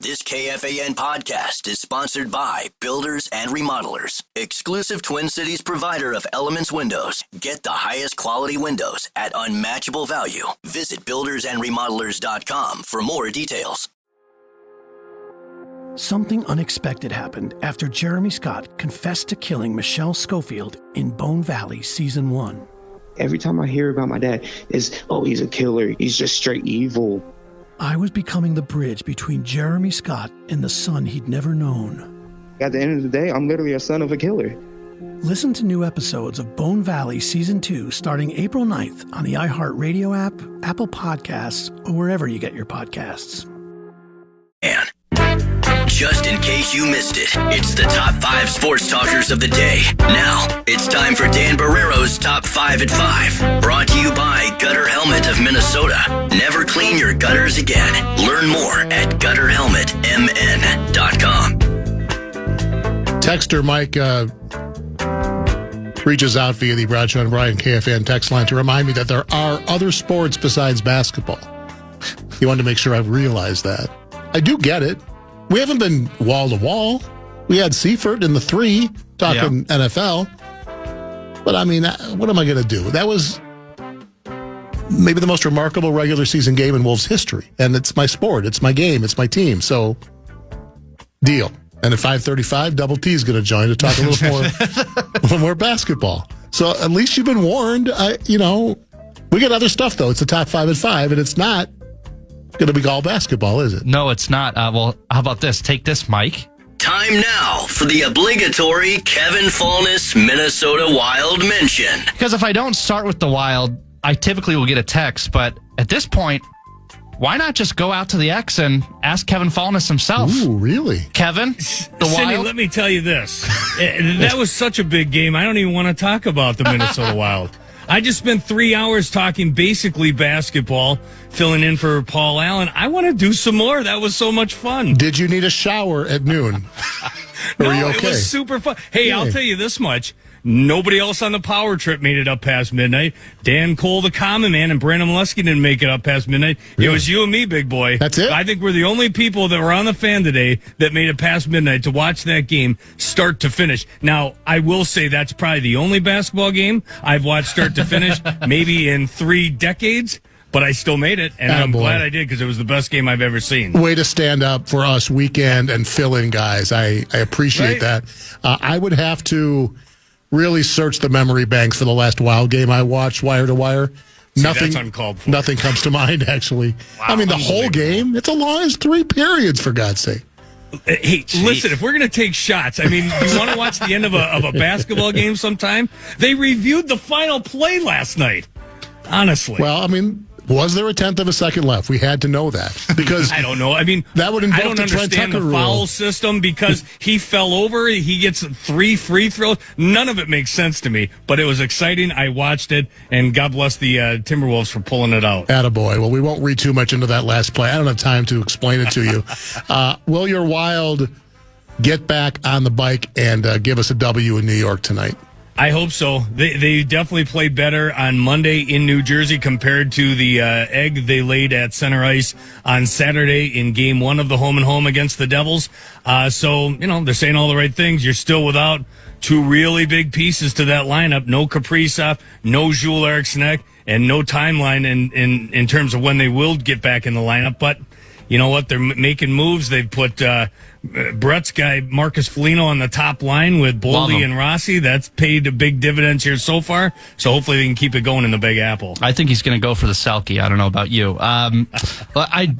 This KFAN podcast is sponsored by Builders and Remodelers, exclusive Twin Cities provider of Elements Windows. Get the highest quality windows at unmatchable value. Visit buildersandremodelers.com for more details. Something unexpected happened after Jeremy Scott confessed to killing Michelle Schofield in Bone Valley Season 1. Every time I hear about my dad, it's, oh, he's a killer. He's just straight evil. I was becoming the bridge between Jeremy Scott and the son he'd never known. At the end of the day, I'm literally a son of a killer. Listen to new episodes of Bone Valley Season 2 starting April 9th on the iHeartRadio app, Apple Podcasts, or wherever you get your podcasts. And just in case you missed it, it's the top 5 sports talkers of the day. Now, it's time for Dan Barreiro's Top 5 at 5. Brought to you by Gutter Helmet of Minnesota. Never clean your gutters again. Learn more at gutterhelmetmn.com. Texter Mike reaches out via the Bradshaw and Bryan KFAN text line to remind me that there are other sports besides basketball. He wanted to make sure I realized that. I do get it. We haven't been wall to wall. We had Seifert in the 3 talking NFL. But I mean, what am I going to do? That was maybe the most remarkable regular season game in Wolves history. And it's my sport. It's my game. It's my team. So, deal. And at 5:35, Double T is going to join to talk a little more basketball. So at least you've been warned. We got other stuff, though. It's the top 5 at 5, and it's not going to be all basketball, is it? No, it's not. Well, how about this? Take this, Mike. Time now for the obligatory Kevin Fallness Minnesota Wild mention. Because if I don't start with the Wild, I typically will get a text. But at this point, why not just go out to the X and ask Kevin Fallness himself? Ooh, really? Kevin, the Cindy, Wild? let me tell you this. That was such a big game. I don't even want to talk about the Minnesota Wild. I just spent 3 hours talking basically basketball, filling in for Paul Allen. I want to do some more. That was so much fun. Did you need a shower at noon? No, Were you okay? It was super fun. Hey, I'll tell you this much. Nobody else on the power trip made it up past midnight. Dan Cole, the common man, and Brandon Molesky didn't make it up past midnight. Really? It was you and me, big boy. That's it? I think we're the only people that were on the fan today that made it past midnight to watch that game start to finish. Now, I will say that's probably the only basketball game I've watched start to finish maybe in 3 decades. But I still made it, and I'm glad I did because it was the best game I've ever seen. Way to stand up for us weekend and fill-in guys. I appreciate that. I would have to really search the memory banks for the last Wild game I watched, wire to wire. That's uncalled for. Nothing comes to mind, actually. Wow, I mean, the whole game, it's it's 3 periods, for God's sake. Hey, listen, if we're going to take shots, I mean, you want to watch the end of a basketball game sometime? They reviewed the final play last night, honestly. Well, I mean, was there a tenth of a second left? We had to know that because I don't know. I mean, that would involve I don't the Trent understand Tucker the foul rule. system because he fell over. He gets 3 free throws. None of it makes sense to me. But it was exciting. I watched it, and God bless the Timberwolves for pulling it out. Attaboy. Well, we won't read too much into that last play. I don't have time to explain it to you. Will your Wild get back on the bike and give us a W in New York tonight? I hope so. They definitely played better on Monday in New Jersey compared to the egg they laid at center ice on Saturday in Game 1 of the home and home against the Devils. So, they're saying all the right things. You're still without 2 really big pieces to that lineup. No Kaprizov, no Jules Eriksson, and no timeline in terms of when they will get back in the lineup. But you know what? They're making moves. They've put Brett's guy, Marcus Foligno, on the top line with Boldy and Rossi. That's paid a big dividends here so far. So hopefully they can keep it going in the Big Apple. I think he's going to go for the Selke. I don't know about you.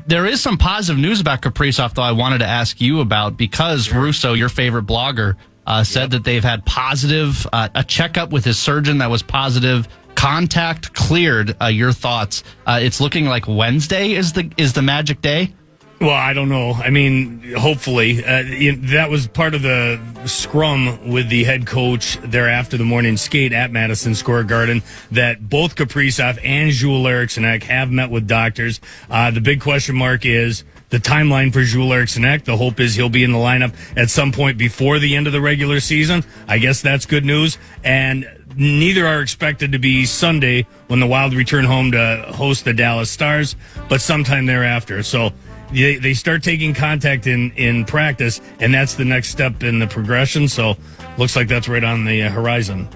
There is some positive news about Kaprizov, though, I wanted to ask you about because Russo, your favorite blogger, said that they've had positive, a checkup with his surgeon that was positive. Contact cleared. Your thoughts? It's looking like Wednesday is the magic day. Well, I don't know. I mean, hopefully. That was part of the scrum with the head coach there after the morning skate at Madison Square Garden that both Kaprizov and Jules Eriksson have met with doctors. The big question mark is the timeline for Jules Eriksson. The hope is he'll be in the lineup at some point before the end of the regular season. I guess that's good news. And neither are expected to be Sunday when the Wild return home to host the Dallas Stars, but sometime thereafter. So they start taking contact in practice, and that's the next step in the progression. So looks like that's right on the horizon.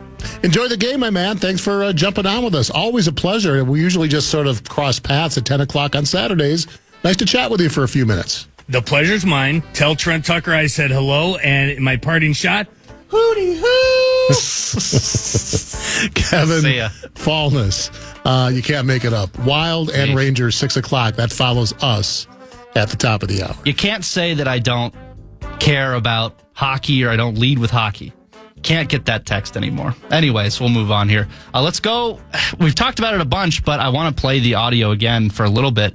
Enjoy the game, my man. Thanks for jumping on with us. Always a pleasure. We usually just sort of cross paths at 10 o'clock on Saturdays. Nice to chat with you for a few minutes. The pleasure's mine. Tell Trent Tucker I said hello, and my parting shot, hootie hoo! Kevin Fallness. You can't make it up. Wild and Rangers, 6 o'clock. That follows us at the top of the hour. You can't say that I don't care about hockey or I don't lead with hockey. Can't get that text anymore. Anyways, we'll move on here. Let's go. We've talked about it a bunch, but I want to play the audio again for a little bit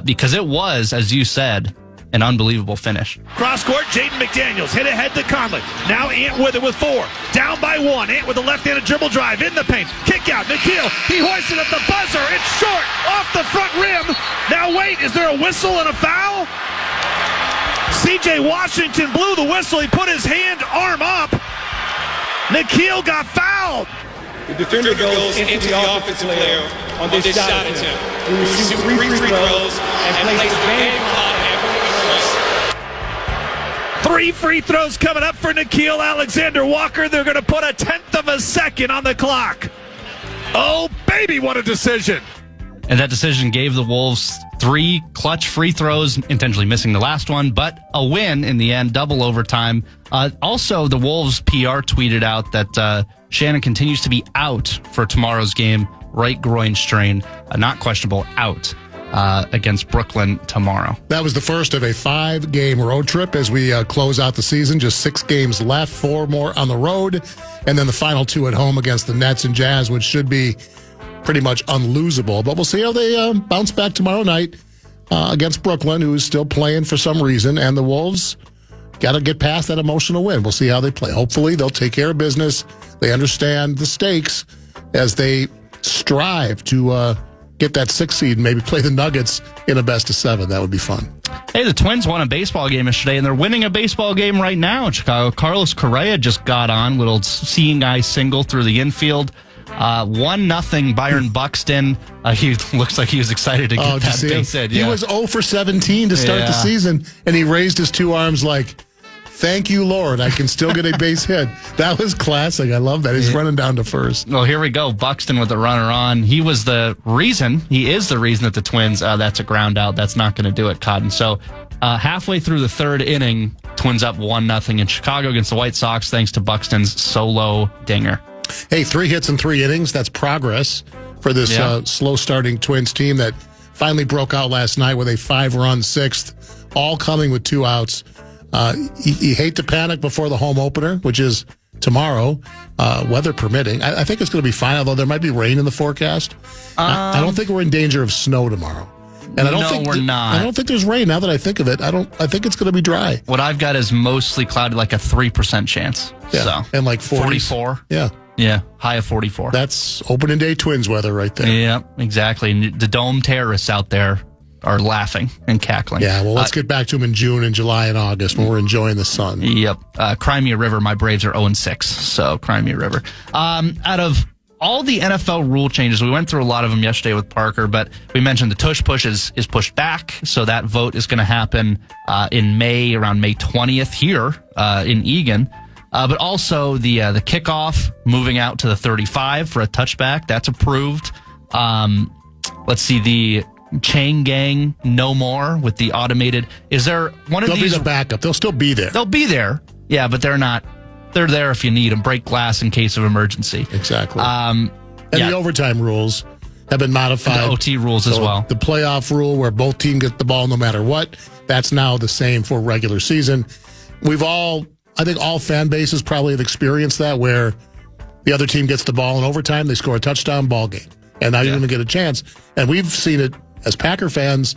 because it was, as you said, an unbelievable finish. Cross court, Jaden McDaniels hit ahead to Conley. Now Ant with it with 4. Down by 1. Ant with a left-handed dribble drive in the paint. Kick out. Nikhil. He hoists it at the buzzer. It's short off the front rim. Now wait, is there a whistle and a foul? C.J. Washington blew the whistle. He put his arm up. Nikhil got fouled. The defender goes into the offensive player on this shot attempt. He receives 3 free throws and plays the game clock at 3 free throws coming up for Nikhil Alexander-Walker. They're going to put a 1/10 of a second on the clock. Oh, baby, what a decision. And that decision gave the Wolves 3 clutch free throws, intentionally missing the last one, but a win in the end, double overtime. Also, the Wolves PR tweeted out that Shannon continues to be out for tomorrow's game, right groin strain, not questionable, out against Brooklyn tomorrow. That was the first of a 5-game road trip as we close out the season. Just 6 games left, 4 more on the road, and then the final 2 at home against the Nets and Jazz, which should be pretty much unlosable. But we'll see how they bounce back tomorrow night against Brooklyn, who is still playing for some reason, and the Wolves got to get past that emotional win. We'll see how they play. Hopefully, they'll take care of business. They understand the stakes as they strive to get that 6th seed and maybe play the Nuggets in a best-of-7. That would be fun. Hey, the Twins won a baseball game yesterday, and they're winning a baseball game right now in Chicago. Carlos Correa just got on, little seeing eye single through the infield. 1-0 Byron Buxton. He looks like he was excited to get that base hit. He was 0 for 17 to start the season, and he raised his 2 arms like, thank you, Lord. I can still get a base hit. That was classic. I love that. He's running down to first. Well, here we go. Buxton with the runner on. He is the reason that the Twins, that's a ground out. That's not going to do it, Cotton. So halfway through the 3rd inning, Twins up 1-0 in Chicago against the White Sox thanks to Buxton's solo dinger. Hey, 3 hits in 3 innings. That's progress for this slow-starting Twins team that finally broke out last night with a 5-run 6th, all coming with 2 outs. You hate to panic before the home opener, which is tomorrow, weather permitting. I think it's going to be fine, although there might be rain in the forecast. I don't think we're in danger of snow tomorrow. And I don't think we're not. I don't think there's rain. Now that I think of it, I think it's going to be dry. What I've got is mostly cloudy, like a 3% chance. Yeah, so and like 44. Yeah, high of 44. That's opening day Twins weather right there. Yeah, exactly. And the dome terrorists out there are laughing and cackling. Yeah, well, let's get back to them in June and July and August when we're enjoying the sun. Yep. Crimea River, my Braves are 0-6. So Crimea River. Out of all the NFL rule changes, we went through a lot of them yesterday with Parker, but we mentioned the tush push is pushed back. So that vote is going to happen in May, around May 20th here in Eagan. But also the kickoff moving out to the 35 for a touchback. That's approved. Let's see, the chain gang no more with the automated. Is there one of these? They'll be the backup. They'll still be there. They'll be there. Yeah, but they're not. They're there if you need them. Break glass in case of emergency. Exactly. The overtime rules have been modified. The OT rules as well. The playoff rule where both teams get the ball no matter what, that's now the same for regular season. I think all fan bases probably have experienced that where the other team gets the ball in overtime, they score a touchdown, ball game. And now you're going to get a chance. And we've seen it as Packer fans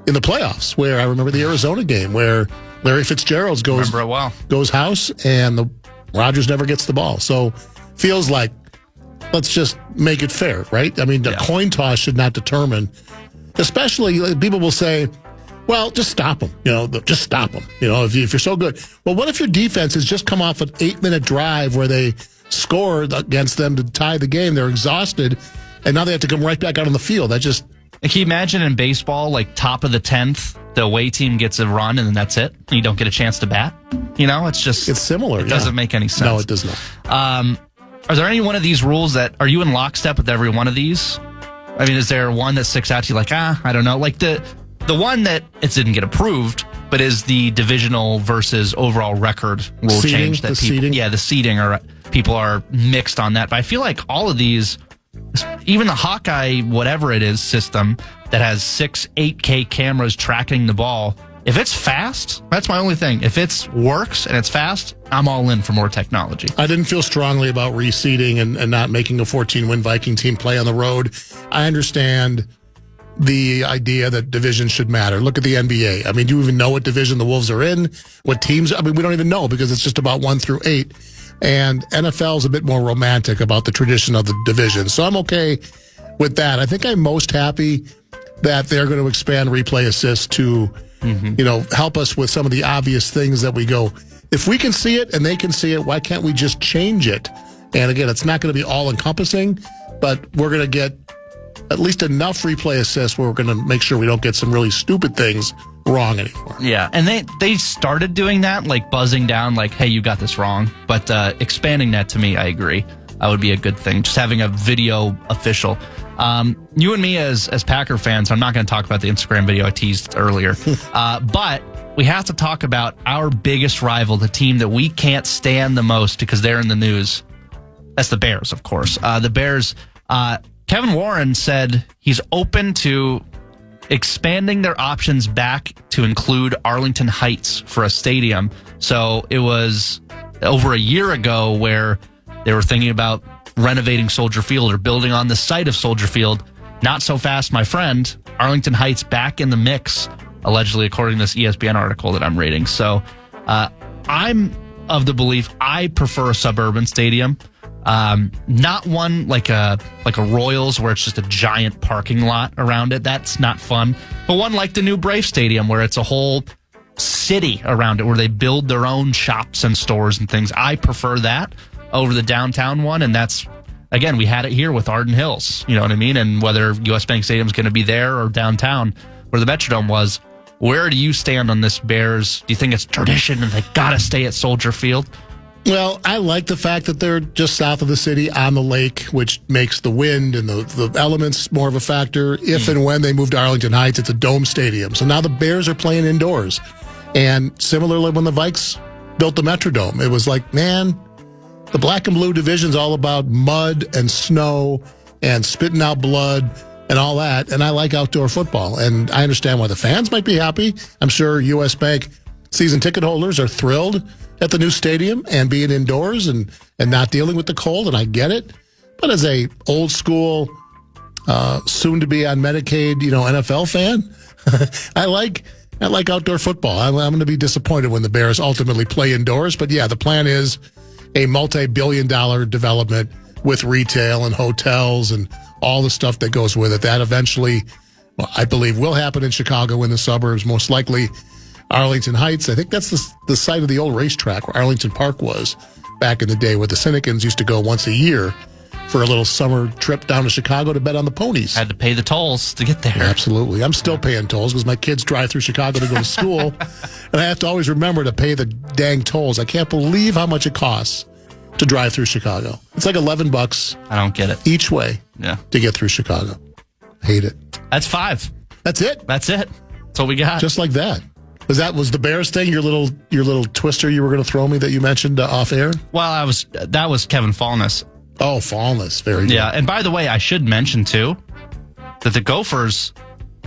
in the playoffs where I remember the Arizona game where Larry Fitzgerald goes house and the Rodgers never gets the ball. So feels like let's just make it fair, right? I mean, the coin toss should not determine, especially people will say, well, just stop them. Just stop them. If you're so good. Well, what if your defense has just come off an 8-minute drive where they scored against them to tie the game? They're exhausted, and now they have to come right back out on the field. That just Can you imagine in baseball, like top of the 10th, the away team gets a run and then that's it? And you don't get a chance to bat? It's similar. It doesn't make any sense. No, it does not. Are there any one of these rules are you in lockstep with every one of these? I mean, is there one that sticks out to you like, I don't know? Like the one that it didn't get approved, but is the divisional versus overall record rule change that seeding? Yeah, the seeding people are mixed on that. But I feel like all of these, even the Hawkeye, whatever it is, system that has 8K cameras tracking the ball, if it's fast, that's my only thing. If it works and it's fast, I'm all in for more technology. I didn't feel strongly about reseeding and not making a 14-win Viking team play on the road. I understand the idea that divisions should matter. Look at the NBA. I mean, do you even know what division the Wolves are in? What teams? I mean, we don't even know because it's just about 1 through 8. And NFL is a bit more romantic about the tradition of the division. So I'm okay with that. I think I'm most happy that they're going to expand replay assist to, help us with some of the obvious things that we go, if we can see it and they can see it, why can't we just change it? And again, it's not going to be all encompassing, but we're going to get at least enough replay assist where we're going to make sure we don't get some really stupid things wrong anymore. Yeah, and they started doing that, like buzzing down, like, hey, you got this wrong. But expanding that, to me, I agree. That would be a good thing. Just having a video official. You and me as Packer fans, I'm not going to talk about the Instagram video I teased earlier, but we have to talk about our biggest rival, the team that we can't stand the most because they're in the news. That's the Bears, of course. The Bears, Kevin Warren said he's open to expanding their options back to include Arlington Heights for a stadium. So it was over a year ago where they were thinking about renovating Soldier Field or building on the site of Soldier Field. Not so fast, my friend. Arlington Heights back in the mix, allegedly, according to this ESPN article that I'm reading. So I'm of the belief I prefer a suburban stadium. Not one like a Royals where it's just a giant parking lot around it. That's not fun. But one like the new Brave Stadium where it's a whole city around it where they build their own shops and stores and things. I prefer that over the downtown one. And that's, again, we had it here with Arden Hills. You know what I mean? And whether US Bank Stadium is going to be there or downtown where the Metrodome was, where do you stand on this Bears? Do you think it's tradition and they got to stay at Soldier Field? Well, I like the fact that they're just south of the city on the lake, which makes the wind and the elements more of a factor. If and when they move to Arlington Heights, it's a dome stadium. So now the Bears are playing indoors. And similarly, when the Vikes built the Metrodome, it was like, man, the black and blue division's all about mud and snow and spitting out blood and all that. And I like outdoor football. And I understand why the fans might be happy. I'm sure US Bank season ticket holders are thrilled at the new stadium and being indoors and not dealing with the cold, and I get it. But as a old school, soon to be on Medicaid, NFL fan, I like outdoor football. I'm going to be disappointed when the Bears ultimately play indoors. But yeah, the plan is a multi-billion-dollar development with retail and hotels and all the stuff that goes with it. That eventually, I believe, will happen in Chicago in the suburbs, most likely Arlington Heights. I think that's the site of the old racetrack where Arlington Park was back in the day, where the Sinnekins used to go once a year for a little summer trip down to Chicago to bet on the ponies. Had to pay the tolls to get there. Yeah, absolutely. I'm still paying tolls because my kids drive through Chicago to go to school, and I have to always remember to pay the dang tolls. I can't believe how much it costs to drive through Chicago. It's like $11. I don't get it. Each way to get through Chicago. Hate it. That's 5. That's it. That's what we got. Just like that. Was the Bears thing your little twister you were going to throw me that you mentioned off air? Well, that was Kevin Fallness. Oh, Fallness. Very good. Yeah, and by the way, I should mention too that the Gophers,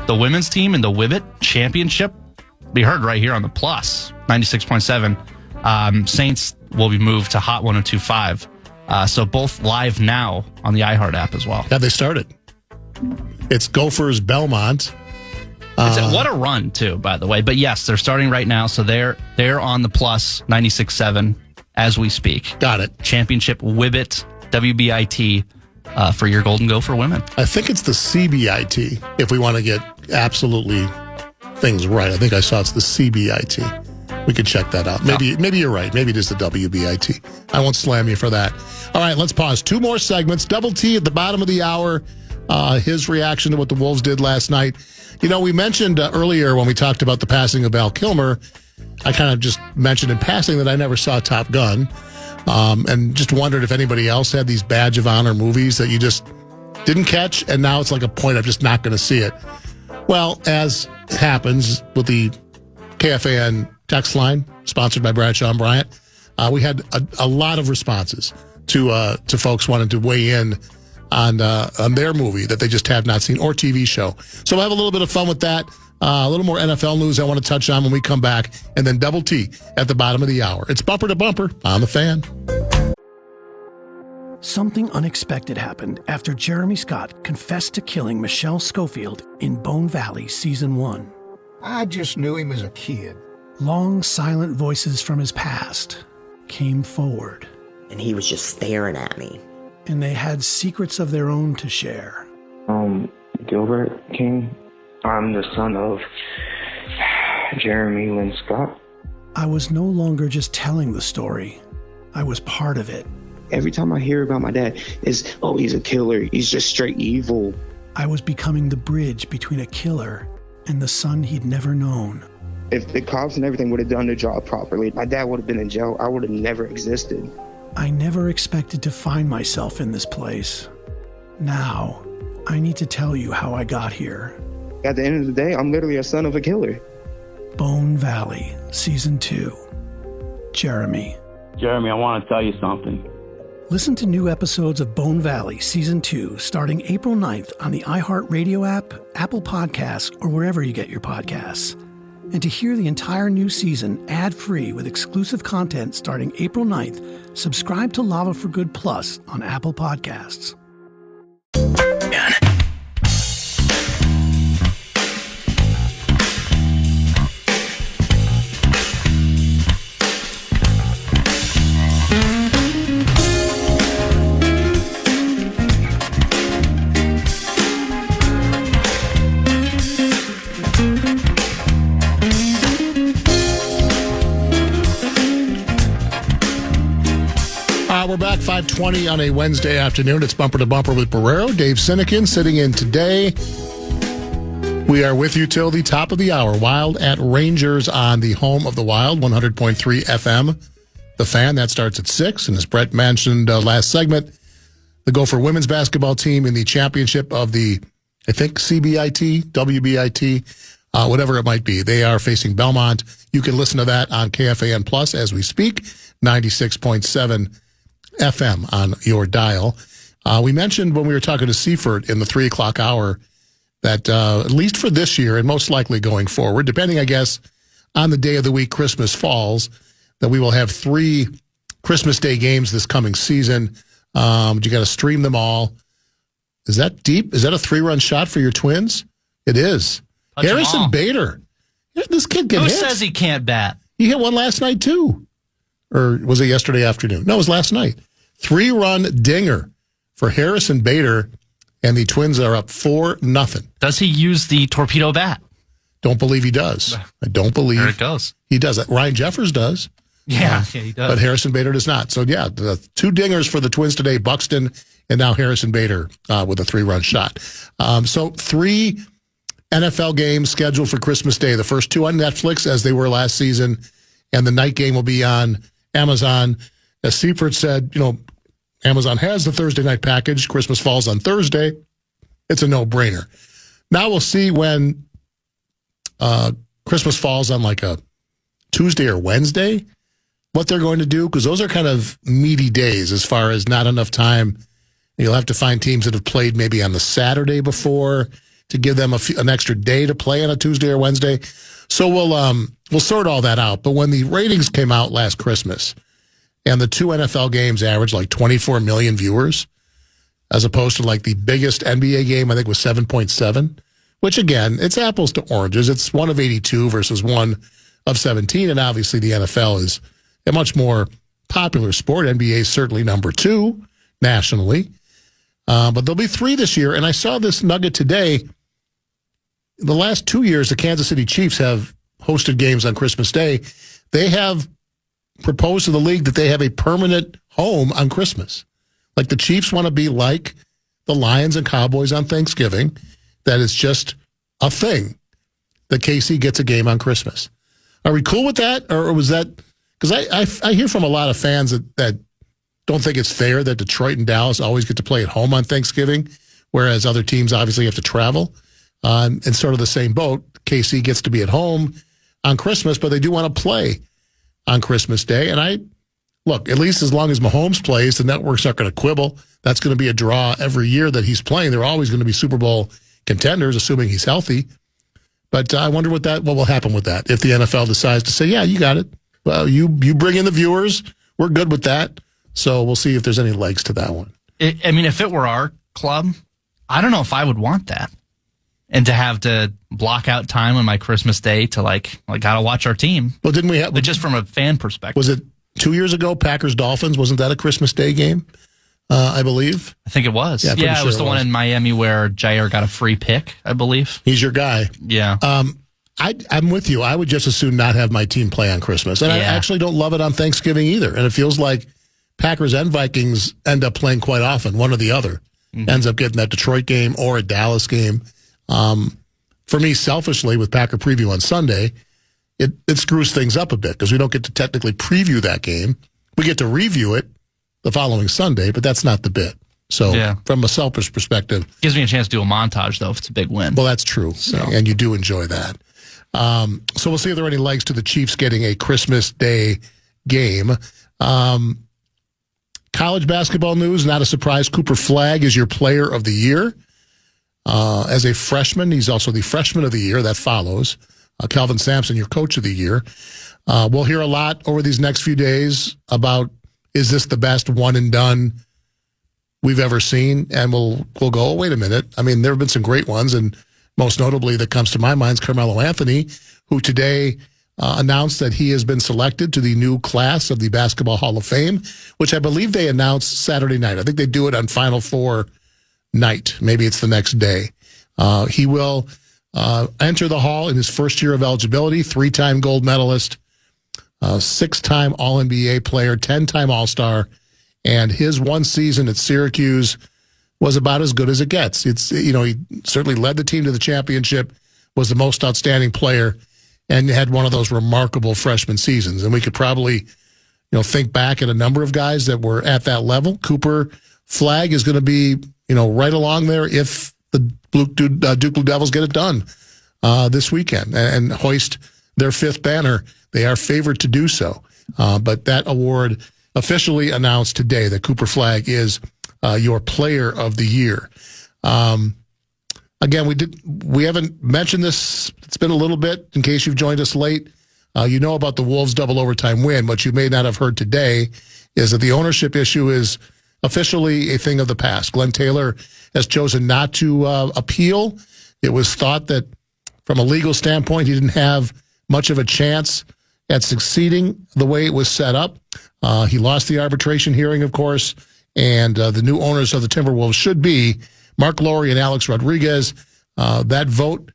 the women's team in the Wibbit Championship, be heard right here on the Plus 96.7. Saints will be moved to Hot 102.5. So both live now on the iHeart app as well. Yeah, they started. It's Gophers Belmont. What a run, too, by the way. But yes, they're starting right now, so they're on the Plus 96.7 as we speak. Got it. Championship Wibbit, WBIT, for your Golden Gopher women. I think it's the CBIT, if we want to get absolutely things right. I think I saw it's the CBIT. We can check that out. Maybe you're right. Maybe it is the WBIT. I won't slam you for that. All right, let's pause. 2 more segments. Double T at the bottom of the hour. his reaction to what the Wolves did last night. You know, we mentioned earlier when we talked about the passing of Val Kilmer, I kind of just mentioned in passing that I never saw Top Gun, and just wondered if anybody else had these badge of honor movies that you just didn't catch, and now it's like a point of just not going to see it. Well, as happens with the KFAN text line, sponsored by Bradshaw and Bryant, we had a lot of responses to folks wanting to weigh in on their movie that they just have not seen, or TV show. So we'll have a little bit of fun with that. A little more NFL news I want to touch on when we come back, and then Double T at the bottom of the hour. It's Bumper to Bumper on the Fan. Something unexpected happened after Jeremy Scott confessed to killing Michelle Schofield in Bone Valley Season 1. I just knew him as a kid. Long, silent voices from his past came forward. And he was just staring at me. And they had secrets of their own to share. Gilbert King. I'm the son of Jeremy Lynn Scott. I was no longer just telling the story. I was part of it. Every time I hear about my dad, is, oh, he's a killer. He's just straight evil. I was becoming the bridge between a killer and the son he'd never known. If the cops and everything would have done their job properly, my dad would have been in jail. I would have never existed. I never expected to find myself in this place. Now, I need to tell you how I got here. At the end of the day, I'm literally a son of a killer. Bone Valley, Season 2. Jeremy. Jeremy, I want to tell you something. Listen to new episodes of Bone Valley Season 2 starting April 9th on the iHeartRadio app, Apple Podcasts, or wherever you get your podcasts. And to hear the entire new season ad-free with exclusive content starting April 9th, subscribe to Lava for Good Plus on Apple Podcasts. We're back 5:20 on a Wednesday afternoon. It's Bumper to Bumper with Barreiro. Dave Sinekin sitting in today. We are with you till the top of the hour. Wild at Rangers on the home of the Wild, 100.3 FM. The Fan, that starts at 6. And as Brett mentioned last segment, the Gopher women's basketball team in the championship of the, I think, CBIT, WBIT, whatever it might be. They are facing Belmont. You can listen to that on KFAN Plus as we speak, 96.7 FM on your dial. We mentioned when we were talking to Seifert in the 3 o'clock hour that at least for this year and most likely going forward, depending, I guess, on the day of the week Christmas falls, that we will have 3 Christmas Day games this coming season. You got to stream them all. Is that deep? Is that a 3-run shot for your Twins? It is. Touch Harrison Bader. This kid can hit. hit. Who says he can't bat? He hit one last night, too. Or was it yesterday afternoon? No, it was last night. 3-run dinger for Harrison Bader, and the Twins are up 4-0. Does he use the torpedo bat? Don't believe he does. I don't believe there it goes. He does it. Ryan Jeffers does. Yeah, he does. But Harrison Bader does not. So, yeah, the 2 dingers for the Twins today, Buxton and now Harrison Bader with a 3-run shot. So 3 NFL games scheduled for Christmas Day. The first 2 on Netflix, as they were last season, and the night game will be on Amazon. As Seifert said, you know, Amazon has the Thursday night package. Christmas falls on Thursday. It's a no-brainer. Now we'll see when Christmas falls on like a Tuesday or Wednesday, what they're going to do, because those are kind of meaty days as far as not enough time. You'll have to find teams that have played maybe on the Saturday before to give them an extra day to play on a Tuesday or Wednesday. So we'll sort all that out. But when the ratings came out last Christmas and the 2 NFL games averaged like 24 million viewers, as opposed to like the biggest NBA game, I think was 7.7, which again, it's apples to oranges. It's 1 of 82 versus 1 of 17. And obviously the NFL is a much more popular sport. NBA is certainly number 2 nationally. But there'll be 3 this year. And I saw this nugget today. The last 2 years, the Kansas City Chiefs have hosted games on Christmas Day. They have proposed to the league that they have a permanent home on Christmas. Like the Chiefs want to be like the Lions and Cowboys on Thanksgiving, that it's just a thing that KC gets a game on Christmas. Are we cool with that? Or was that, because I hear from a lot of fans that don't think it's fair that Detroit and Dallas always get to play at home on Thanksgiving, whereas other teams obviously have to travel. In sort of the same boat, KC gets to be at home on Christmas, but they do want to play on Christmas Day. And look, at least as long as Mahomes plays, the networks aren't going to quibble. That's going to be a draw every year that he's playing. They're always going to be Super Bowl contenders, assuming he's healthy. But I wonder what will happen with that if the NFL decides to say, yeah, you got it. Well, you bring in the viewers. We're good with that. So we'll see if there's any legs to that one. If it were our club, I don't know if I would want that. And to have to block out time on my Christmas Day to gotta watch our team. Well, didn't we have? But just from a fan perspective. Was it 2 years ago, Packers-Dolphins? Wasn't that a Christmas Day game? I believe. I think it was. Yeah, it was the one in Miami where Jair got a free pick, I believe. He's your guy. Yeah. I'm with you. I would just as soon not have my team play on Christmas. And I actually don't love it on Thanksgiving either. And it feels like Packers and Vikings end up playing quite often, one or the other. Mm-hmm. Ends up getting that Detroit game or a Dallas game. For me, selfishly, with Packer Preview on Sunday, it screws things up a bit because we don't get to technically preview that game. We get to review it the following Sunday, but that's not the bit. So from a selfish perspective. Gives me a chance to do a montage, though, if it's a big win. Well, that's true. So. And you do enjoy that. So we'll see if there are any legs to the Chiefs getting a Christmas Day game. College basketball news, not a surprise. Cooper Flagg is your player of the year. As a freshman, he's also the freshman of the year. That follows. Kelvin Sampson, your coach of the year. We'll hear a lot over these next few days about, is this the best one and done we've ever seen? And we'll go, oh, wait a minute. I mean, there have been some great ones, and most notably that comes to my mind is Carmelo Anthony, who today announced that he has been selected to the new class of the Basketball Hall of Fame, which I believe they announced Saturday night. I think they do it on Final Four night. Maybe it's the next day. He will enter the Hall in his first year of eligibility, 3-time gold medalist, 6-time All-NBA player, 10-time All-Star, and his one season at Syracuse was about as good as it gets. He certainly led the team to the championship, was the most outstanding player, and had one of those remarkable freshman seasons. And we could probably, think back at a number of guys that were at that level. Cooper Flagg is going to be, right along there if the Duke Blue Devils get it done this weekend and hoist their 5th banner. They are favored to do so. But that award officially announced today that Cooper Flagg is your player of the year. Again, we haven't mentioned this. It's been a little bit in case you've joined us late. You know about the Wolves double overtime win. What you may not have heard today is that the ownership issue is officially a thing of the past. Glenn Taylor has chosen not to appeal. It was thought that from a legal standpoint, he didn't have much of a chance at succeeding the way it was set up. He lost the arbitration hearing, of course, and the new owners of the Timberwolves should be Mark Lowry and Alex Rodriguez. That vote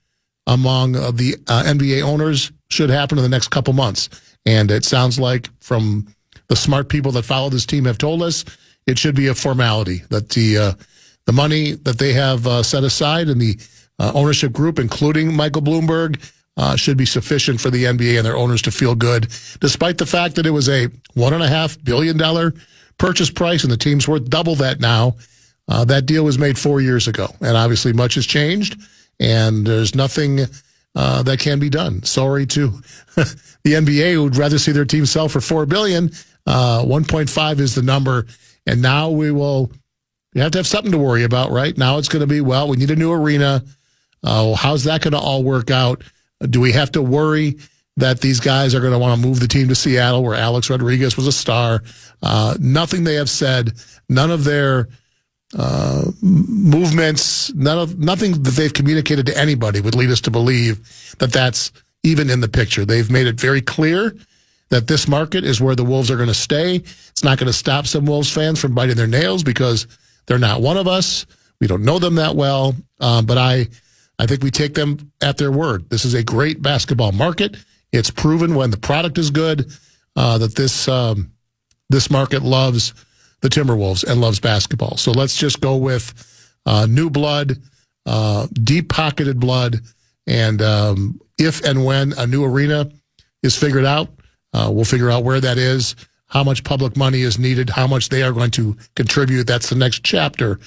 among the NBA owners should happen in the next couple months. And it sounds like from the smart people that follow this team have told us, it should be a formality that the money that they have set aside in the ownership group, including Michael Bloomberg, should be sufficient for the NBA and their owners to feel good, despite the fact that it was a $1.5 billion purchase price and the team's worth double that now. That deal was made 4 years ago, and obviously much has changed, and there's nothing that can be done. Sorry to the NBA, who would rather see their team sell for $4 billion. 1.5 is the number, and now we have to have something to worry about, right? Now it's going to be, we need a new arena. How's that going to all work out? Do we have to worry that these guys are going to want to move the team to Seattle, where Alex Rodriguez was a star? Nothing they have said, none of their movements, nothing that they've communicated to anybody would lead us to believe that that's even in the picture. They've made it very clear that this market is where the Wolves are going to stay. It's not going to stop some Wolves fans from biting their nails because they're not one of us. We don't know them that well, but I think we take them at their word. This is a great basketball market. It's proven when the product is good that this market loves the Timberwolves and loves basketball. So let's just go with new blood, deep-pocketed blood, and if and when a new arena is figured out, we'll figure out where that is, how much public money is needed, how much they are going to contribute. That's the next chapter.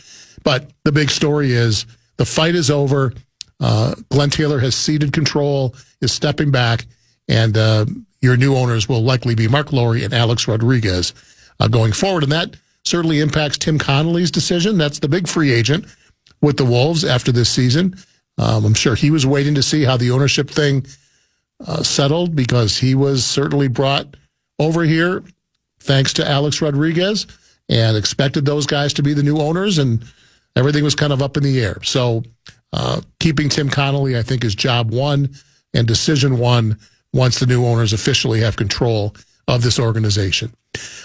But the big story is the fight is over. Glenn Taylor has ceded control, is stepping back, and your new owners will likely be Mark Lowry and Alex Rodriguez going forward. And that certainly impacts Tim Connolly's decision. That's the big free agent with the Wolves after this season. I'm sure he was waiting to see how the ownership thing settled, because he was certainly brought over here thanks to Alex Rodriguez and expected those guys to be the new owners, and everything was kind of up in the air. So keeping Tim Connolly, I think, is job one and decision one once the new owners officially have control of this organization.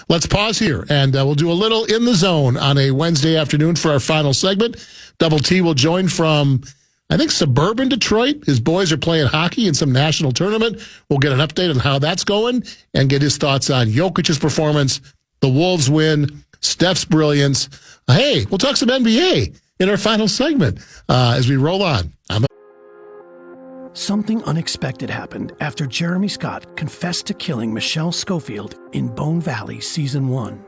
Let's pause here, and we'll do a little In the Zone on a Wednesday afternoon for our final segment. Double T will join from, I think, suburban Detroit. His boys are playing hockey in some national tournament. We'll get an update on how that's going and get his thoughts on Jokic's performance, the Wolves win, Steph's brilliance. Hey, we'll talk some NBA in our final segment as we roll on. Something unexpected happened after Jeremy Scott confessed to killing Michelle Schofield in Bone Valley Season 1.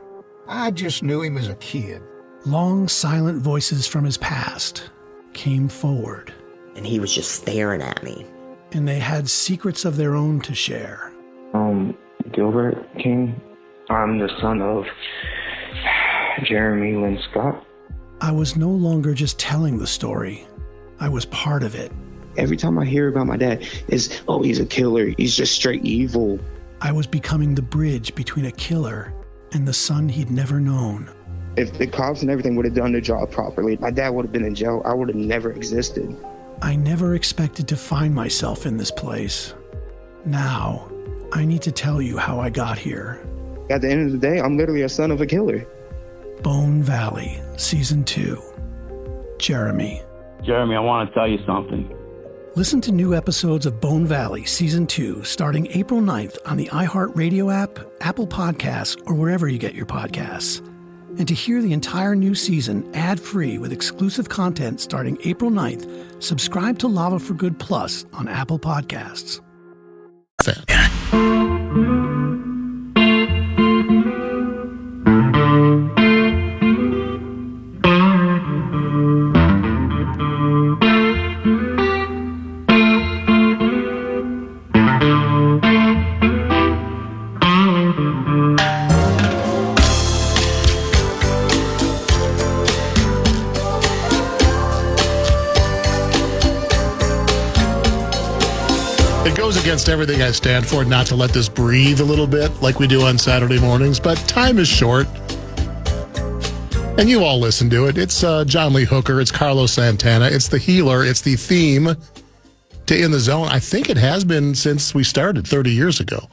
I just knew him as a kid. Long, silent voices from his past came forward. And he was just staring at me. And they had secrets of their own to share. Gilbert King. I'm the son of Jeremy Lynn Scott. I was no longer just telling the story. I was part of it. Every time I hear about my dad, it's, oh, he's a killer. He's just straight evil. I was becoming the bridge between a killer and the son he'd never known. If the cops and everything would have done their job properly, my dad would have been in jail. I would have never existed. I never expected to find myself in this place. Now, I need to tell you how I got here. At the end of the day, I'm literally a son of a killer. Bone Valley, Season 2. Jeremy. Jeremy, I want to tell you something. Listen to new episodes of Bone Valley Season 2 starting April 9th on the iHeartRadio app, Apple Podcasts, or wherever you get your podcasts. And to hear the entire new season ad-free with exclusive content starting April 9th, subscribe to Lava for Good Plus on Apple Podcasts. It goes against everything I stand for not to let this breathe a little bit like we do on Saturday mornings, but time is short. And you all listen to it. It's John Lee Hooker. It's Carlos Santana. It's the healer. It's the theme to In the Zone. I think it has been since we started 30 years ago,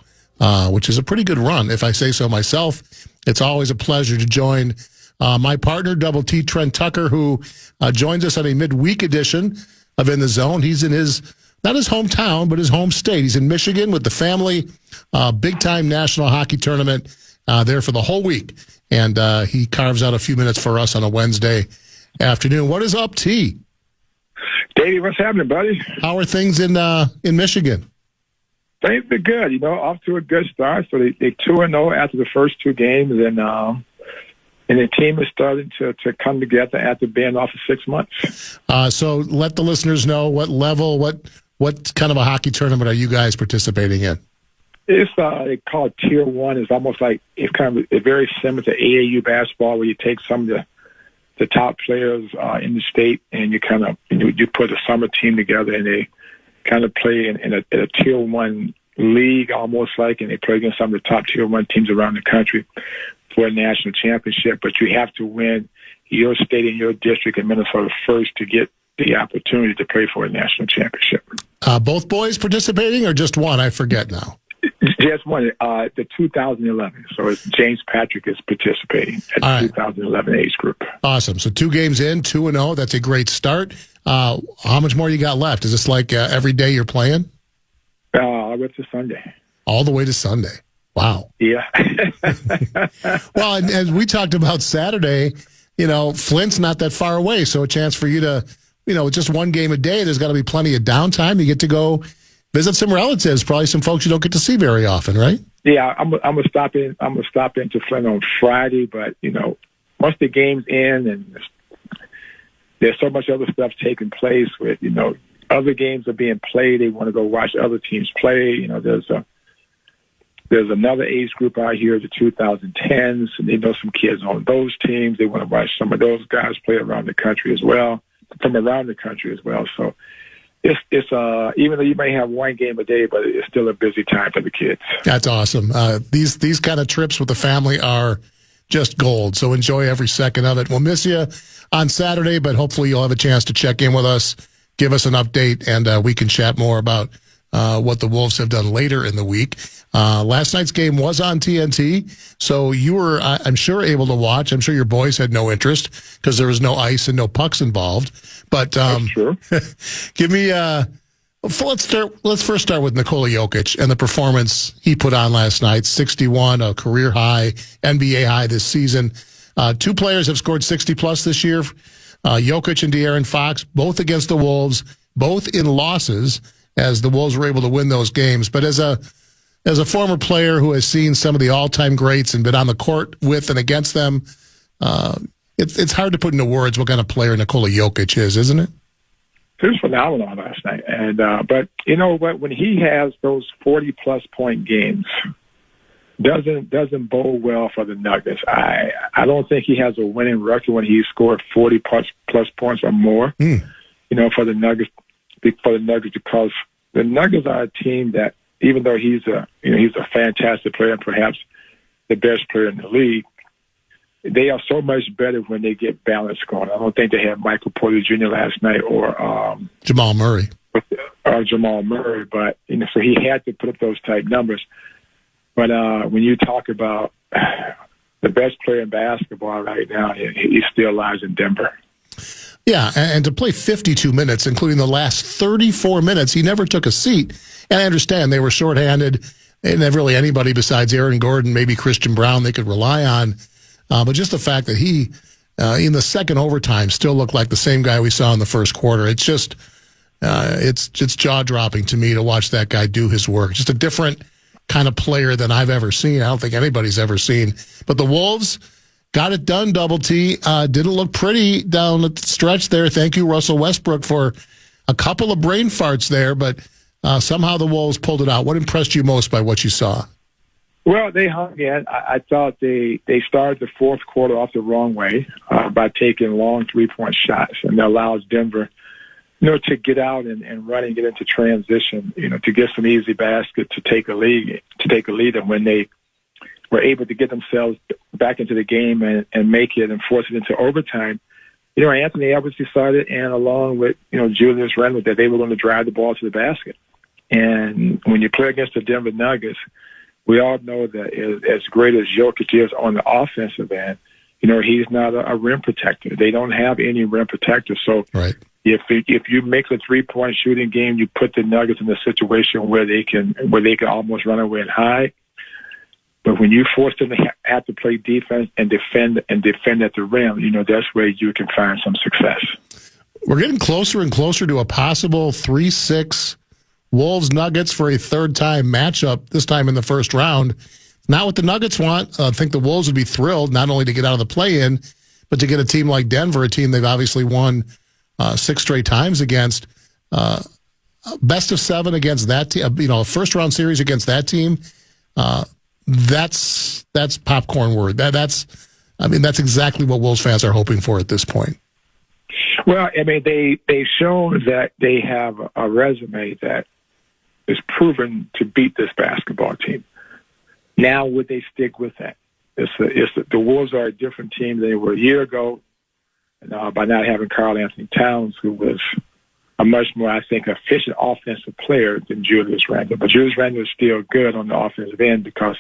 which is a pretty good run, if I say so myself. It's always a pleasure to join my partner, Double T, Trent Tucker, who joins us on a midweek edition of In the Zone. He's in his, not his hometown, but his home state. He's in Michigan with the family, big-time national hockey tournament there for the whole week. And he carves out a few minutes for us on a Wednesday afternoon. What is up, T? Davey, what's happening, buddy? How are things in Michigan? Things are good, off to a good start. So they 2-0 after the first two games, and the team is starting to come together after being off for 6 months. So let the listeners know what level, what kind of a hockey tournament are you guys participating in? It's they call it Tier 1. It's almost like it's very similar to AAU basketball, where you take some of the top players in the state, and you put a summer team together, and they kind of play in a Tier 1 league, almost like, and they play against some of the top Tier 1 teams around the country for a national championship. But you have to win your state and your district in Minnesota first to get the opportunity to play for a national championship. Both boys participating, or just one? I forget now. Just one, the 2011. So James Patrick is participating at the 2011 age group. Awesome. So 2 games in, 2-0. That's a great start. How much more you got left? Is this like every day you're playing? All the way to Sunday. All the way to Sunday. Wow. Yeah. Well, and we talked about Saturday, Flint's not that far away, so a chance for you to, just one game a day. There's got to be plenty of downtime. You get to go visit some relatives, probably some folks you don't get to see very often, right? Yeah, I'm gonna stop in. I'm gonna stop into Flint on Friday, but once the game's in and there's so much other stuff taking place with other games are being played. They want to go watch other teams play. There's another age group out here, the 2010s, and they know some kids on those teams. They want to watch some of those guys play around the country as well. So it's even though you may have one game a day, but it's still a busy time for the kids. That's awesome. These kind of trips with the family are just gold. So enjoy every second of it. We'll miss you on Saturday, but hopefully you'll have a chance to check in with us, give us an update, and we can chat more about what the Wolves have done later in the week. Last night's game was on TNT, so you were, I'm sure, able to watch. I'm sure your boys had no interest because there was no ice and no pucks involved. But That's true. give me let's first start with Nikola Jokic and the performance he put on last night. 61, a career high, NBA high this season. Two players have scored 60-plus this year, Jokic and De'Aaron Fox, both against the Wolves, both in losses, as the Wolves were able to win those games. But as a former player who has seen some of the all-time greats and been on the court with and against them, it's hard to put into words what kind of player Nikola Jokic is, isn't it? He was phenomenal last night. And but you know what? When he has those 40-plus point games, doesn't bode well for the Nuggets. I don't think he has a winning record when he scored 40-plus points or more. For the Nuggets, because the Nuggets are a team that, even though he's a fantastic player, perhaps the best player in the league, they are so much better when they get balance going. I don't think they had Michael Porter Jr. last night or Jamal Murray. But so he had to put up those type numbers. But when you talk about the best player in basketball right now, he still lies in Denver. Yeah, and to play 52 minutes, including the last 34 minutes, he never took a seat. And I understand they were shorthanded. They didn't have really anybody besides Aaron Gordon, maybe Christian Brown they could rely on. But just the fact that he, in the second overtime, still looked like the same guy we saw in the first quarter. It's just, it's jaw-dropping to me to watch that guy do his work. Just a different kind of player than I've ever seen. I don't think anybody's ever seen. But the Wolves got it done, Double T. Didn't look pretty down the stretch there. Thank you, Russell Westbrook, for a couple of brain farts there. But somehow the Wolves pulled it out. What impressed you most by what you saw? Well, they hung in. I thought they started the fourth quarter off the wrong way by taking long three-point shots, and that allows Denver, to get out and run and get into transition, to get some easy basket to take a lead. And when they were able to get themselves back into the game and make it and force it into overtime, Anthony Edwards decided, and along with Julius Randle, that they were going to drive the ball to the basket. And when you play against the Denver Nuggets, we all know that as great as Jokic is on the offensive end, he's not a rim protector. They don't have any rim protectors. So right. If you make a three-point shooting game, you put the Nuggets in a situation where they can almost run away and hide. But when you force them to have to play defense and defend at the rim, that's where you can find some success. We're getting closer and closer to a possible 3-6 Wolves-Nuggets for a third-time matchup, this time in the first round. Not what the Nuggets want. I think the Wolves would be thrilled not only to get out of the play-in, but to get a team like Denver, a team they've obviously won 6 straight times against. Best of 7 against that team, a first-round series against that team. That's popcorn word. That's exactly what Wolves fans are hoping for at this point. Well, they've shown that they have a resume that is proven to beat this basketball team. Now, would they stick with that? The Wolves are a different team than they were a year ago, by not having Karl Anthony Towns, who was a much more, I think, efficient offensive player than Julius Randle. But Julius Randle is still good on the offensive end because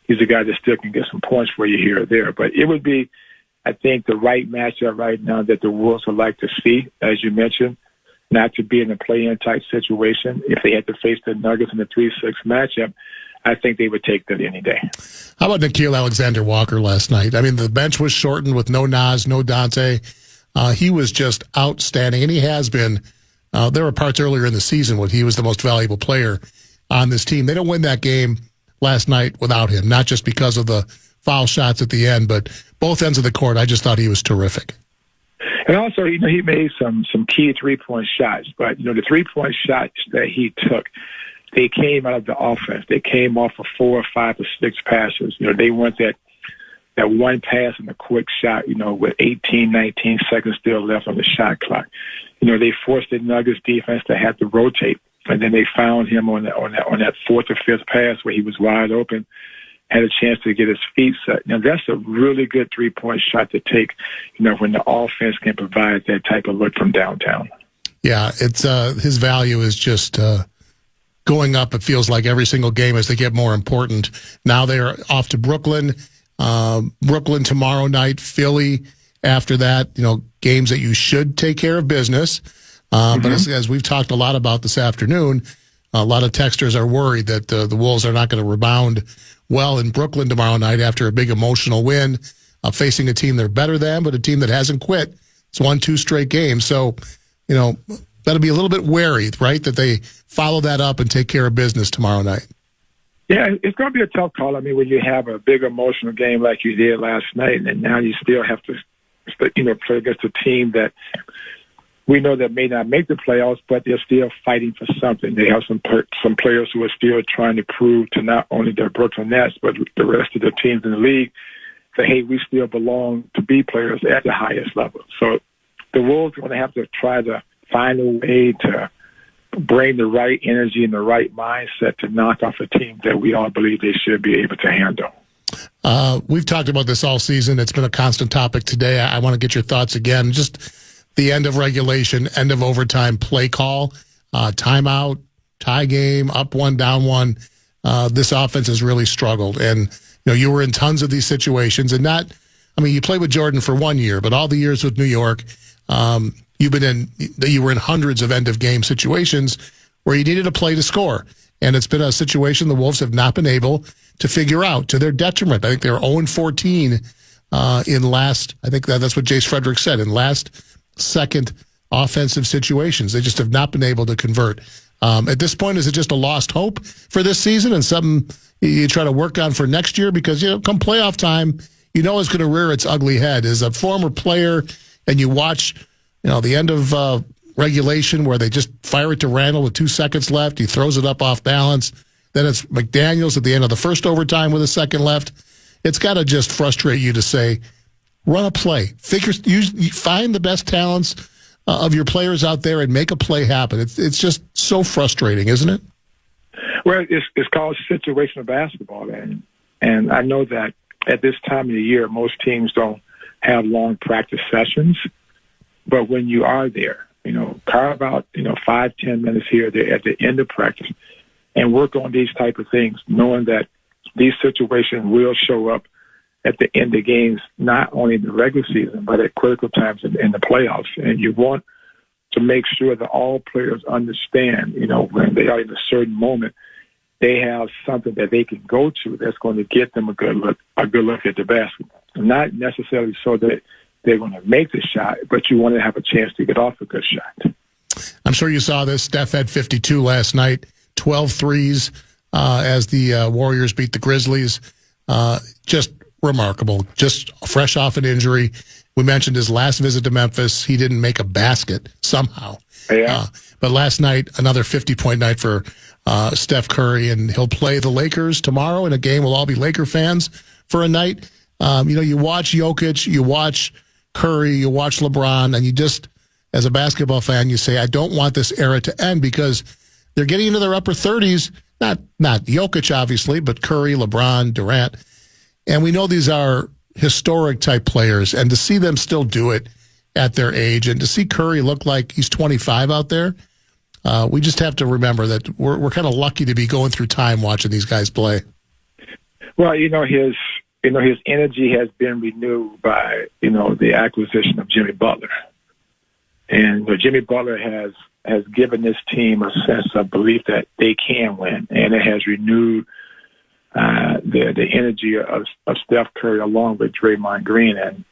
he's a guy that still can get some points for you here or there. But it would be, I think, the right matchup right now that the Wolves would like to see, as you mentioned, not to be in a play-in type situation. If they had to face the Nuggets in the 3-6 matchup, I think they would take that any day. How about Nickeil Alexander-Walker last night? I mean, the bench was shortened with no Nas, no Dante. He was just outstanding, and he has been. There were parts earlier in the season when he was the most valuable player on this team. They don't win that game last night without him, not just because of the foul shots at the end, but both ends of the court. I just thought he was terrific. And also, he made some key 3-point shots, but, the 3-point shots that he took, they came out of the offense. They came off of 4 or 5 or 6 passes. They weren't that one pass and a quick shot, with 18, 19 seconds still left on the shot clock. They forced the Nuggets defense to have to rotate, and then they found him on that 4th or 5th pass where he was wide open, had a chance to get his feet set. Now, that's a really good 3-point shot to take, when the offense can provide that type of look from downtown. Yeah, it's his value is just going up, it feels like, every single game as they get more important. Now they're off to Brooklyn. Brooklyn tomorrow night, Philly after that, games that you should take care of business. But as we've talked a lot about this afternoon, a lot of texters are worried that the Wolves are not going to rebound well in Brooklyn tomorrow night after a big emotional win, facing a team they're better than, but a team that hasn't quit. It's won 2 straight games. So, that'll be a little bit wary, right, that they follow that up and take care of business tomorrow night. Yeah, it's going to be a tough call. I mean, when you have a big emotional game like you did last night, and now you still have to, play against a team that we know that may not make the playoffs, but they're still fighting for something. They have some players who are still trying to prove to not only the Brooklyn Nets, but the rest of the teams in the league that, hey, we still belong to be players at the highest level. So the Wolves are going to have to try to find a way to bring the right energy and the right mindset to knock off a team that we all believe they should be able to handle. We've talked about this all season. It's been a constant topic today. I want to get your thoughts again. Just the end of regulation, end of overtime play call, timeout, tie game, up 1, down 1. This offense has really struggled. And, you were in tons of these situations. And you played with Jordan for 1 year, but all the years with New York, you were in hundreds of end-of-game situations where you needed a play to score. And it's been a situation the Wolves have not been able to figure out, to their detriment. I think they're 0-14 in last, I think that's what Jace Frederick said, in last second offensive situations. They just have not been able to convert. At this point, is it just a lost hope for this season and something you try to work on for next year? Because, come playoff time, it's going to rear its ugly head. As a former player, and you watch, the end of regulation where they just fire it to Randall with 2 seconds left. He throws it up off balance. Then it's McDaniels at the end of the first overtime with a second left. It's got to just frustrate you to say, run a play. Find the best talents of your players out there and make a play happen. It's just so frustrating, isn't it? Well, it's called situational basketball, and I know that at this time of the year, most teams don't have long practice sessions. But when you are there, carve out, 5-10 minutes here or there at the end of practice and work on these type of things, knowing that these situations will show up at the end of games, not only in the regular season, but at critical times in the playoffs. And you want to make sure that all players understand, when they are in a certain moment, they have something that they can go to that's going to get them a good look at the basketball. Not necessarily so that they're going to make the shot, but you want to have a chance to get off a good shot. I'm sure you saw this. Steph had 52 last night, 12 threes as the Warriors beat the Grizzlies. Just remarkable. Just fresh off an injury. We mentioned his last visit to Memphis. He didn't make a basket somehow. Yeah. But last night, another 50-point night for Steph Curry, and he'll play the Lakers tomorrow in a game. We'll all be Laker fans for a night. You watch Jokic, you watch Curry, you watch LeBron, and you just, as a basketball fan, you say, I don't want this era to end because they're getting into their upper 30s. Not Jokic, obviously, but Curry, LeBron, Durant. And we know these are historic type players, and to see them still do it at their age, and to see Curry look like he's 25 out there, we just have to remember that we're kind of lucky to be going through time watching these guys play. Well, his energy has been renewed by, the acquisition of Jimmy Butler. And Jimmy Butler has given this team a sense of belief that they can win, and it has renewed the energy of Steph Curry along with Draymond Green. And,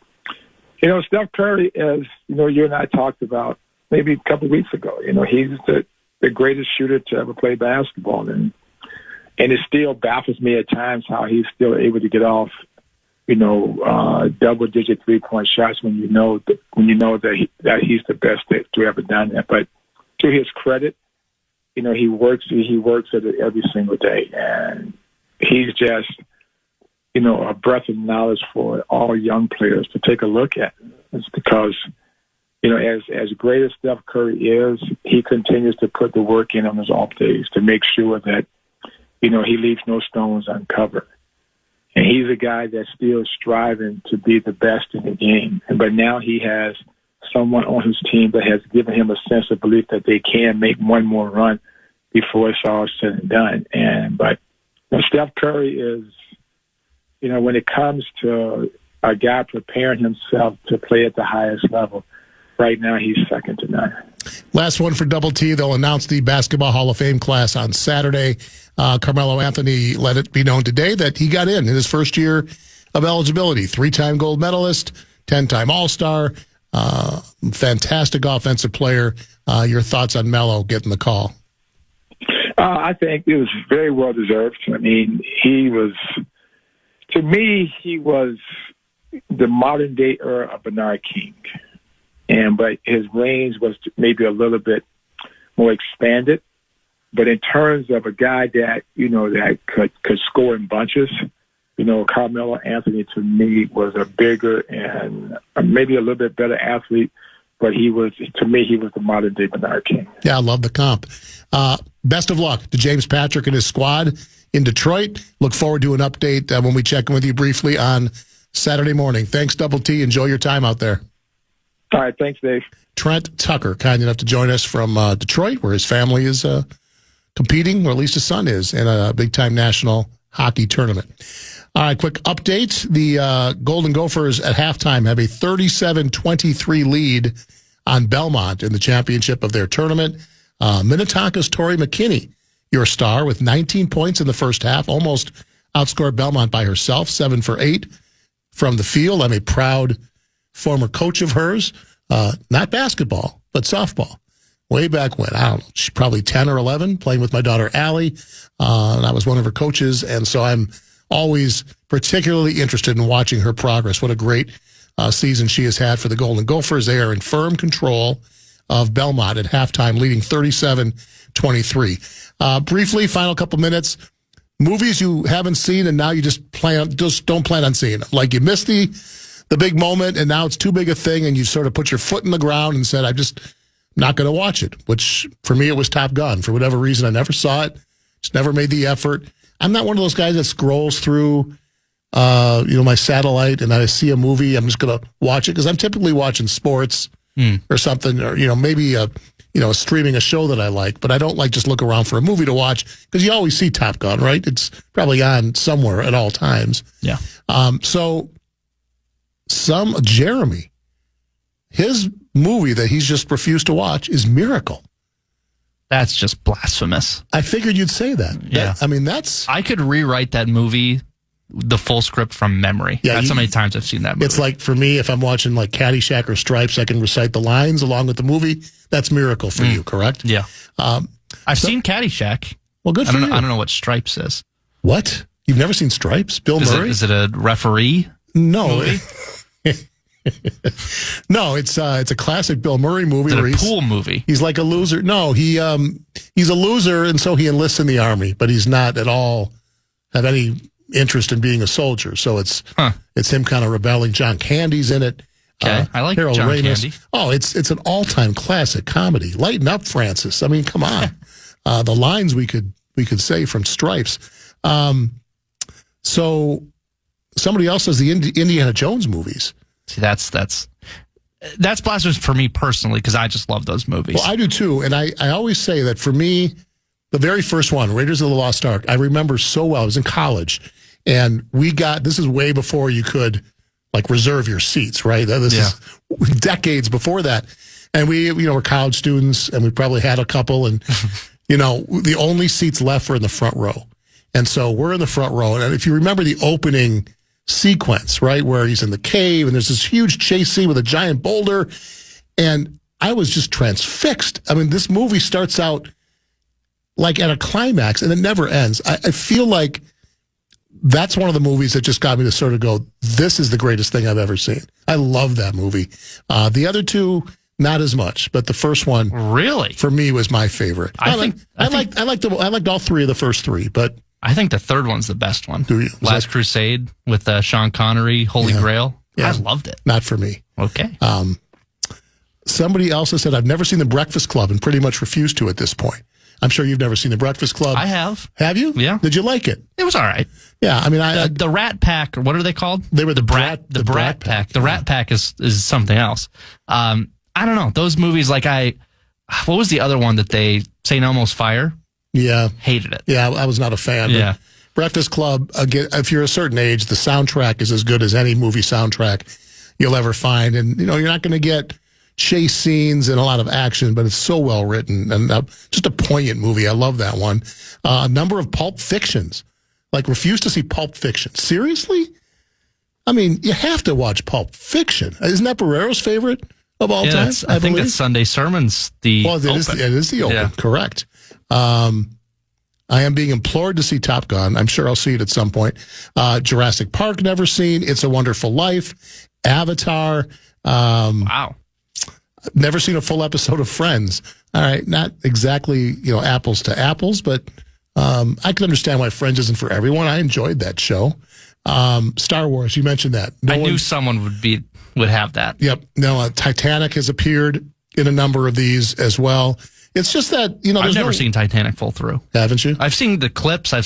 Steph Curry, as, you and I talked about maybe a couple of weeks ago, he's the greatest shooter to ever play basketball. And it still baffles me at times how he's still able to get off, double-digit three-point shots when you know that he's the best to ever done that. But to his credit, he works at it every single day, and he's just, a breath of knowledge for all young players to take a look at. It's because, as great as Steph Curry is, he continues to put the work in on his off days to make sure that, he leaves no stones uncovered. And he's a guy that's still striving to be the best in the game. But now he has someone on his team that has given him a sense of belief that they can make one more run before it's all said and done. But Steph Curry is, when it comes to a guy preparing himself to play at the highest level, right now he's second to none. Last one for Double T. They'll announce the Basketball Hall of Fame class on Saturday. Carmelo Anthony let it be known today that he got in his first year of eligibility. 3-time gold medalist, 10-time All-Star, fantastic offensive player. Your thoughts on Melo getting the call? I think it was very well deserved. I mean, he was the modern day era of Bernard King. But his range was maybe a little bit more expanded. But in terms of a guy that, that could score in bunches, Carmelo Anthony to me was a bigger and maybe a little bit better athlete. But he was the modern day Bernard King. Yeah, I love the comp. Best of luck to James Patrick and his squad in Detroit. Look forward to an update when we check in with you briefly on Saturday morning. Thanks, Double T. Enjoy your time out there. All right, thanks, Dave. Trent Tucker, kind enough to join us from Detroit, where his family is competing, or at least his son is, in a big-time national hockey tournament. All right, quick update. The Golden Gophers at halftime have a 37-23 lead on Belmont in the championship of their tournament. Minnetonka's Tori McKinney, your star, with 19 points in the first half, almost outscored Belmont by herself, 7 for 8 from the field. I'm a proud former coach of hers, not basketball, but softball. Way back when, I don't know, she's probably 10 or 11, playing with my daughter, Allie, and I was one of her coaches, and so I'm always particularly interested in watching her progress. What a great season she has had for the Golden Gophers. They are in firm control of Belmont at halftime, leading 37-23. Briefly, final couple minutes, movies you haven't seen and now you just don't plan on seeing them. Like you missed the big moment, and now it's too big a thing, and you sort of put your foot in the ground and said, I'm just not going to watch it, which for me, it was Top Gun. For whatever reason, I never saw it, just never made the effort. I'm not one of those guys that scrolls through, my satellite, and I see a movie, I'm just going to watch it, because I'm typically watching sports or something, or, maybe streaming a show that I like, but I don't like just look around for a movie to watch, because you always see Top Gun, right? It's probably on somewhere at all times. Yeah. Jeremy, his movie that he's just refused to watch is Miracle. That's just blasphemous. I figured you'd say that. Yeah. I could rewrite that movie, the full script from memory. Yeah, that's how many times I've seen that movie. It's like, for me, if I'm watching like Caddyshack or Stripes, I can recite the lines along with the movie. That's Miracle for you, correct? Yeah. I've seen Caddyshack. Well, good for you. I don't know what Stripes is. What? You've never seen Stripes? Bill Murray? Is it a referee? No. Movie? No, it's a classic Bill Murray movie. It's a pool movie. He's like a loser. No, he's a loser, and so he enlists in the army, but he's not at all have any interest in being a soldier. So it's him kind of rebelling. John Candy's in it. Okay, I like Harold John Ramis. Candy. Oh, it's an all-time classic comedy. Lighten up, Francis. I mean, come on. The lines we could say from Stripes. So somebody else says the Indiana Jones movies. See, that's blasphemous for me personally, because I just love those movies. Well, I do too, and I always say that for me, the very first one, Raiders of the Lost Ark, I remember so well. I was in college, and this is way before you could like reserve your seats, right? This is decades before that, and we were college students, and we probably had a couple, and the only seats left were in the front row. And so we're in the front row. And if you remember the opening sequence, right, where he's in the cave and there's this huge chase scene with a giant boulder. And I was just transfixed. I mean, this movie starts out like at a climax and it never ends. I feel like that's one of the movies that just got me to sort of go, this is the greatest thing I've ever seen. I love that movie. The other two, not as much, but the first one, really, for me, was my favorite. I liked all three of the first three, but I think the third one's the best one. Do you? Last Crusade with Sean Connery, Holy Grail. Yeah. I loved it. Not for me. Okay. Somebody else has said, I've never seen The Breakfast Club and pretty much refused to at this point. I'm sure you've never seen The Breakfast Club. I have. Have you? Yeah. Did you like it? It was all right. Yeah, I mean, the Rat Pack, or what are they called? They were the Brat Pack. The Rat Pack is something else. I don't know. Those movies, like what was the other one that they, St. Elmo's Fire? Yeah. Hated it. Yeah, I was not a fan. Yeah. Breakfast Club, again, if you're a certain age, the soundtrack is as good as any movie soundtrack you'll ever find. And, you're not going to get chase scenes and a lot of action, but it's so well written and just a poignant movie. I love that one. A number of Pulp Fictions. Like, refuse to see Pulp Fiction. Seriously? I mean, you have to watch Pulp Fiction. Isn't that Barreiro's favorite of all time? I think that's Sunday Sermons. It is the open. Yeah. Correct. I am being implored to see Top Gun. I'm sure I'll see it at some point. Jurassic Park, never seen. It's a Wonderful Life. Avatar. Wow. Never seen a full episode of Friends. All right, not exactly, apples to apples, but I can understand why Friends isn't for everyone. I enjoyed that show. Star Wars, you mentioned that. I knew someone would have that. Yep. No, Titanic has appeared in a number of these as well. It's just that, I've never seen Titanic full through. Haven't you? I've seen the clips. I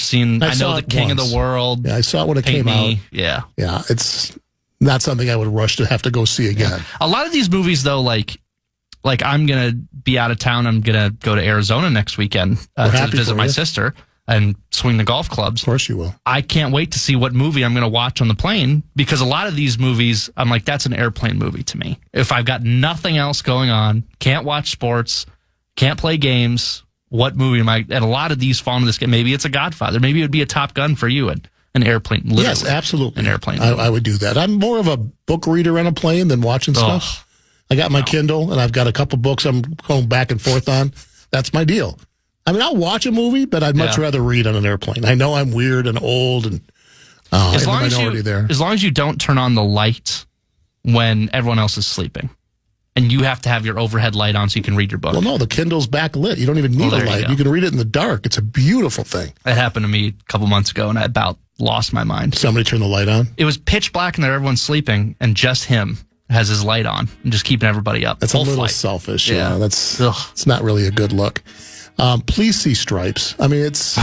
know the King of the World. Yeah, I saw it when it came out. Yeah. Yeah, it's not something I would rush to have to go see again. Yeah. A lot of these movies, though, like I'm going to be out of town. I'm going to go to Arizona next weekend to visit my sister and swing the golf clubs. Of course you will. I can't wait to see what movie I'm going to watch on the plane, because a lot of these movies, I'm like, that's an airplane movie to me. If I've got nothing else going on, can't watch sports, can't play games, what movie am I? And a lot of these fall into this game. Maybe it's a Godfather. Maybe it would be a Top Gun for you, and an airplane. Literally. Yes, absolutely. An airplane. I would do that. I'm more of a book reader on a plane than watching stuff. I got my Kindle, and I've got a couple books I'm going back and forth on. That's my deal. I mean, I'll watch a movie, but I'd much rather read on an airplane. I know I'm weird and old, and as long as you don't turn on the light when everyone else is sleeping, and you have to have your overhead light on so you can read your book. Well, no, the Kindle's backlit. You don't even need a light. You can read it in the dark. It's a beautiful thing. It happened to me a couple months ago, and I about lost my mind. Somebody turned the light on? It was pitch black, and there everyone's sleeping, and just him has his light on and just keeping everybody up. That's a little selfish. Yeah, it's not really a good look. Please see Stripes. I mean, it's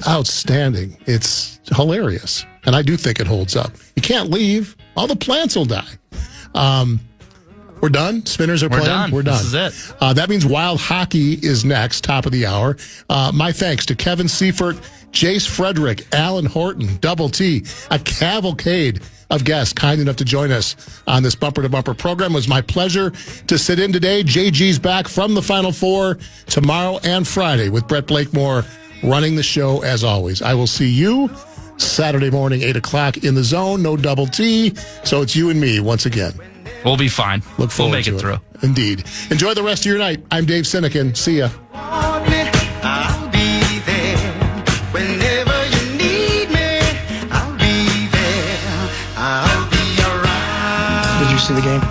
outstanding. It's hilarious, and I do think it holds up. You can't leave. All the plants will die. We're done. Spinners are playing. We're done. This is it. That means Wild Hockey is next, top of the hour. My thanks to Kevin Seifert, Jace Frederick, Alan Horton, Double T, a cavalcade of guests kind enough to join us on this bumper-to-bumper program. It was my pleasure to sit in today. JG's back from the Final Four tomorrow and Friday with Brett Blakemore running the show as always. I will see you Saturday morning, 8 o'clock in the zone. No Double T, so it's you and me once again. We'll be fine. Look forward to it. We'll make it through. Indeed. Enjoy the rest of your night. I'm Dave Sinekin. See ya. Did you see the game?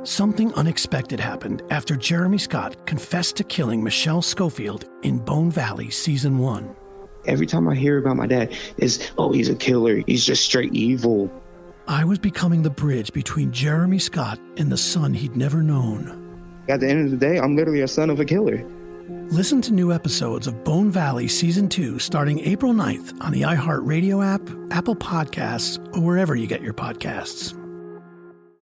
Something unexpected happened after Jeremy Scott confessed to killing Michelle Schofield in Bone Valley Season 1. Every time I hear about my dad, he's a killer. He's just straight evil. I was becoming the bridge between Jeremy Scott and the son he'd never known. At the end of the day, I'm literally a son of a killer. Listen to new episodes of Bone Valley Season 2 starting April 9th on the iHeartRadio app, Apple Podcasts, or wherever you get your podcasts.